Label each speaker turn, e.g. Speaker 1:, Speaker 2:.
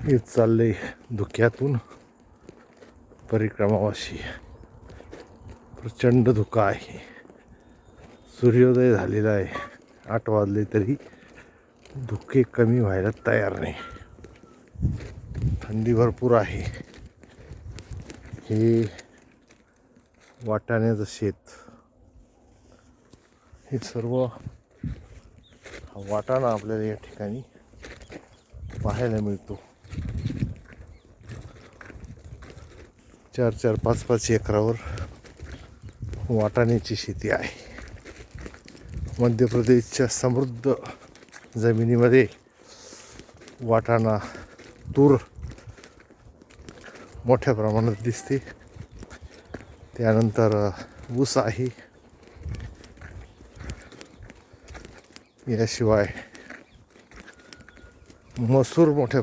Speaker 1: हे चालले धुक्यातून परिक्रमावाशी. प्रचंड धुका आहे. सूर्योदय झालेला आहे. 8 वाजले तरी धुके कमी व्हायला तयार नाही. थंडी भरपूर आहे. हे वाटाण्याचं शेत. हे सर्व वाटाणा आपल्याला या ठिकाणी पाहायला मिळतो. 4-4, 5-5 एकरावर वाटाण्याची शेती आहे. मध्य प्रदेशच्या समृद्ध जमिनीमध्ये वाटाणा, तूर मोठ्या प्रमाणात दिसते. त्यानंतर ऊस आहे. याशिवाय मसूर मोठ्या